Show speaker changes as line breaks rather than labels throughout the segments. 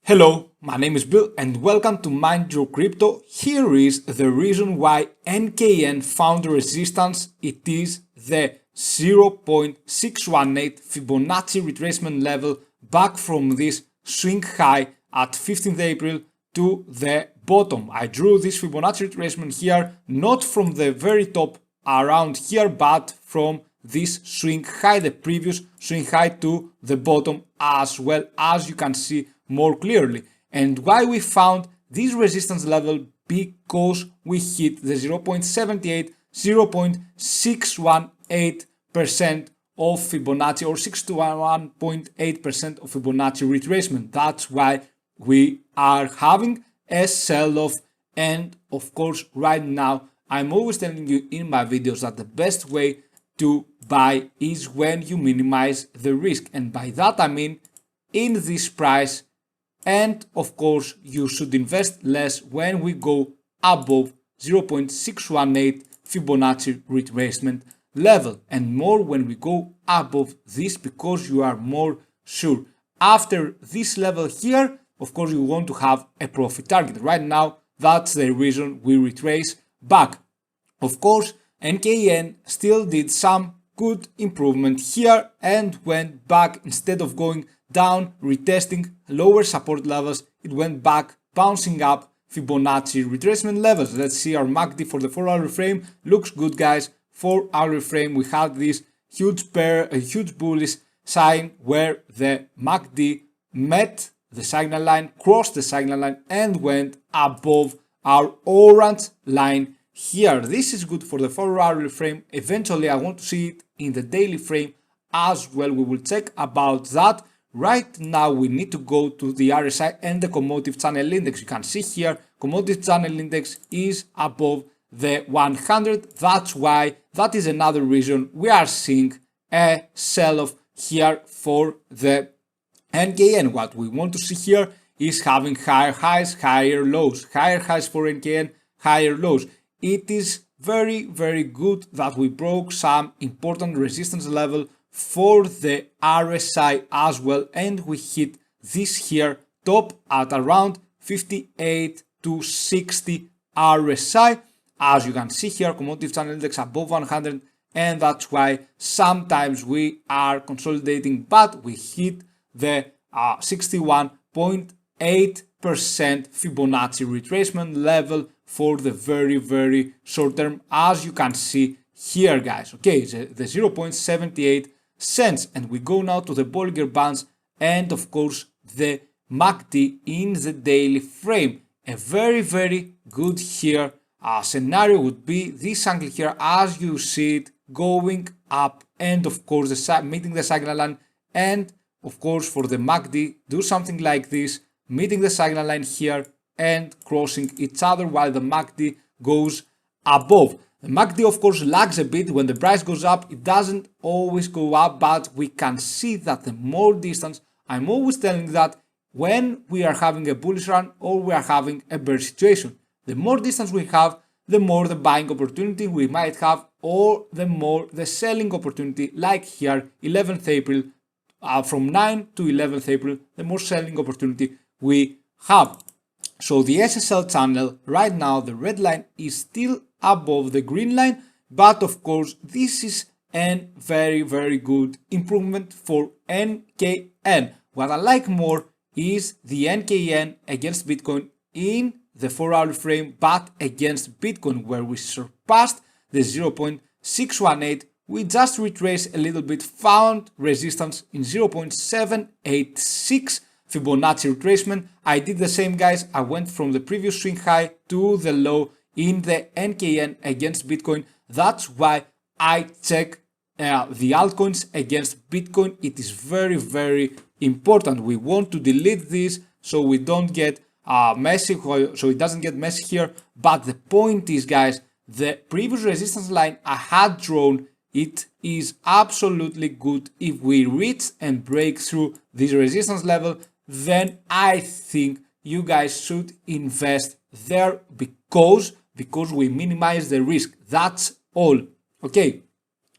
Hello, my name is Bill and welcome to Mind Your Crypto. Here is the reason why NKN found resistance. It is the 0.618 Fibonacci retracement level back from this swing high at 15th April to the bottom. I drew this Fibonacci retracement here, not from the very top around here, but from this swing high, the previous swing high to the bottom, as well as you can see more clearly. And why we found this resistance level? Because we hit the 0.78, 0.618% of Fibonacci, or 61.8% of Fibonacci retracement. That's why we are having a sell-off. And of course, right now, I'm always telling you in my videos that the best way to buy is when you minimize the risk. And by that I mean in this price. And of course, you should invest less when we go above 0.618 Fibonacci retracement level, and more when we go above this, because you are more sure. After this level here, of course, you want to have a profit target. Right now, that's the reason we retrace back. Of course, NKN still did some good improvement here and went back. Instead of going down, retesting lower support levels, it went back, bouncing up Fibonacci retracement levels. Let's see our MACD for the 4-hour frame. Looks good, guys. 4-hour frame, we had this huge pair, a huge bullish sign where the MACD met the signal line, crossed the signal line, and went above our orange line here. This is good for the 4-hour frame. Eventually, I want to see it in the daily frame as well. We will check about that. Right now, we need to go to the RSI and the commodity channel index. You can see here, commodity channel index is above the 100. That's why, that is another reason we are seeing a sell-off here for the NKN. What we want to see here is having higher highs, higher lows, higher highs for NKN, higher lows. It is very, very good that we broke some important resistance level for the RSI as well, and we hit this here top at around 58 to 60 RSI. As you can see here, commodity channel index above 100, and that's why sometimes we are consolidating, but we hit the 61.8% Fibonacci retracement level for the very, very short term, as you can see here, guys. Okay, the 0.78 cents, and we go now to the Bollinger Bands and of course the MACD in the daily frame. A very, very good here scenario would be this angle here, as you see it going up, and of course meeting the signal line, and of course for the MACD do something like this, meeting the signal line here and crossing each other while the MACD goes above. The MACD of course lags a bit. When the price goes up, it doesn't always go up, but we can see that the more distance, I'm always telling that when we are having a bullish run or we are having a bear situation, the more distance we have, the more the buying opportunity we might have, or the more the selling opportunity, like here 11th April, from 9 to 11th April, the more selling opportunity we have. So the SSL channel right now, the red line is still above the green line, but of course this is a very, very good improvement for NKN. What I like more is the NKN against Bitcoin in the 4-hour frame, but against Bitcoin, where we surpassed the 0.618. We just retraced a little bit, found resistance in 0.786 Fibonacci retracement. I did the same, guys. I went from the previous swing high to the low in the NKN against Bitcoin. That's why I check the altcoins against Bitcoin. It is very, very important. We want to delete this so we don't get messy, so it doesn't get messy here. But the point is, guys, the previous resistance line I had drawn, it is absolutely good. If we reach and break through this resistance level, then I think you guys should invest there, because we minimize the risk. That's all. Okay,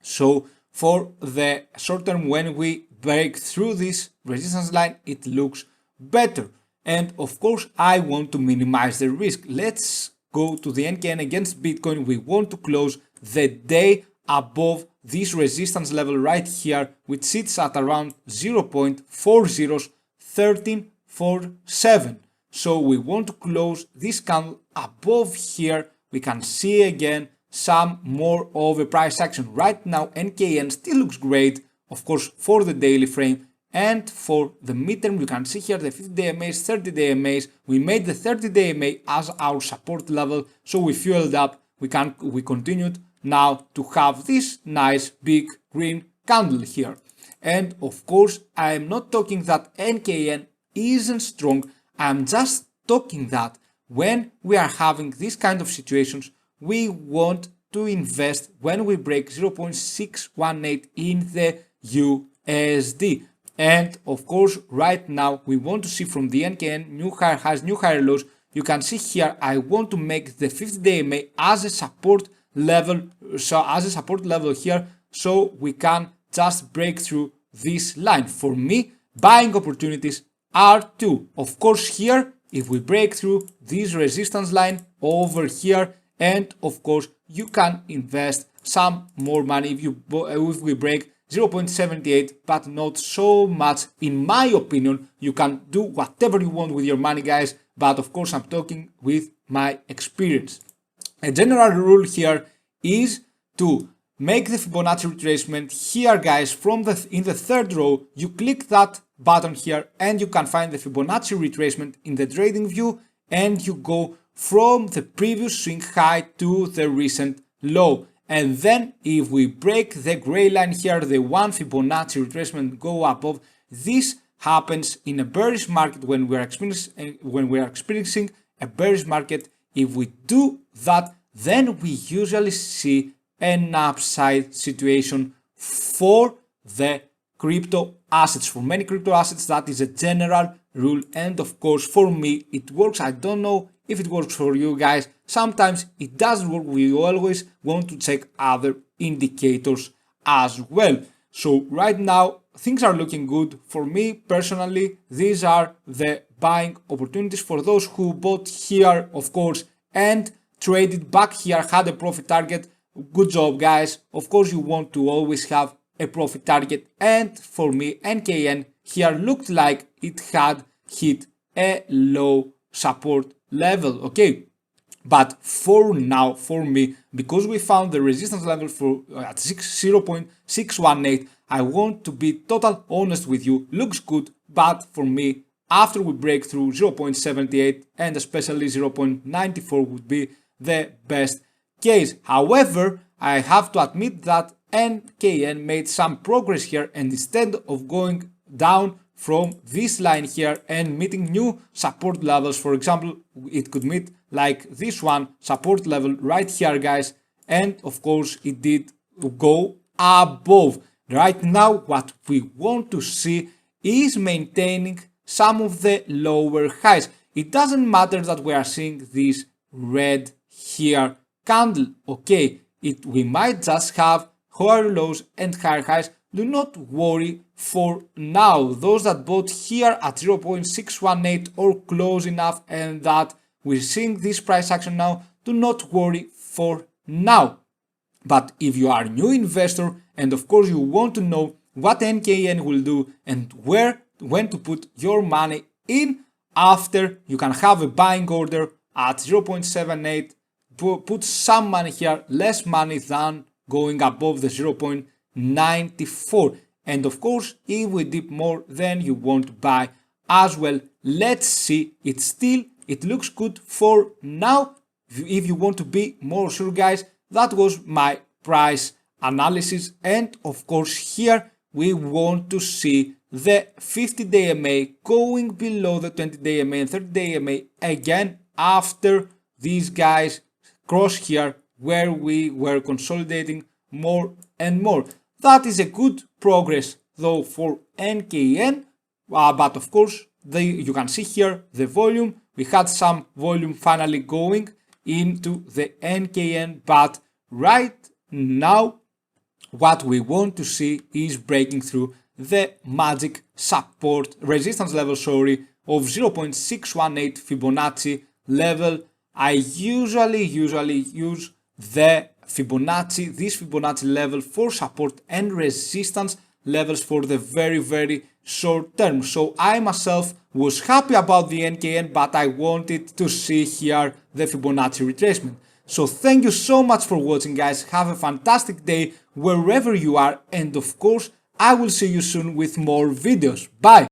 so for the short term, when we break through this resistance line, it looks better. And of course, I want to minimize the risk. Let's go to the NKN against Bitcoin. We want to close the day above this resistance level right here, which sits at around 0.401347. So we want to close this candle above here. We can see again some more of a price action. Right now, NKN still looks great, of course, for the daily frame. And for the midterm, you can see here the 50-day EMAs, 30-day EMAs. We made the 30-day EMA as our support level, so we fueled up. We continued now to have this nice big green candle here. And of course, I am not talking that NKN isn't strong. I'm just talking that when we are having these kind of situations, we want to invest when we break 0.618 in the USD. And of course, right now, we want to see from the NKN new higher highs, new higher lows. You can see here, I want to make the 50-day EMA as a support level, here, so we can just break through this line. For me, buying opportunities are two. Of course, here, if we break through this resistance line over here, and of course, you can invest some more money if we break 0.78, but not so much. In my opinion, you can do whatever you want with your money, guys, but of course I'm talking with my experience. A general rule here is to make the Fibonacci retracement here, guys, in the third row. You click that button here and you can find the Fibonacci retracement in the trading view, and you go from the previous swing high to the recent low. And then if we break the gray line here, the one Fibonacci retracement go above, this happens in a bearish market when we are experiencing a bearish market. If we do that, then we usually see an upside situation for the crypto assets. For many crypto assets, that is a general rule. And of course, for me, it works. I don't know if it works for you guys. Sometimes it doesn't work. We always want to check other indicators as well. So right now, things are looking good. For me personally, these are the buying opportunities. For those who bought here, of course, and traded back here, had a profit target, good job, guys. Of course, you want to always have a profit target. And for me, NKN here looked like it had hit a low support level, okay? But for now, for me, because we found the resistance level at 0.618, I want to be total honest with you. Looks good, but for me, after we break through 0.78 and especially 0.94 would be the best case. However, I have to admit that NKN made some progress here, and instead of going down from this line here and meeting new support levels, for example, it could meet like this one support level right here, guys, and of course it did go above. Right now, what we want to see is maintaining some of the lower highs. It doesn't matter that we are seeing this red here candle, okay? We might just have higher lows and higher highs. Do not worry for now. Those that bought here at 0.618 or close enough and that we're seeing this price action now, do not worry for now. But if you are a new investor and of course you want to know what NKN will do and when to put your money in after, you can have a buying order at 0.78, put some money here, less money than going above the 0.94. And of course, if we dip more, then you want to buy as well. Let's see, it looks good for now. If you want to be more sure, guys, that was my price analysis. And of course, here we want to see the 50-day EMA going below the 20-day EMA and 30-day EMA again after these guys cross here where we were consolidating more and more. That is a good progress though for NKN, but of course you can see here the volume. We had some volume finally going into the NKN, but right now what we want to see is breaking through the magic support resistance level, of 0.618 Fibonacci level. I usually use this Fibonacci level for support and resistance levels for the very short term. So I myself was happy about the NKN, but I wanted to see here the Fibonacci retracement. So thank you so much for watching, guys. Have a fantastic day wherever you are, and of course I will see you soon with more videos. Bye!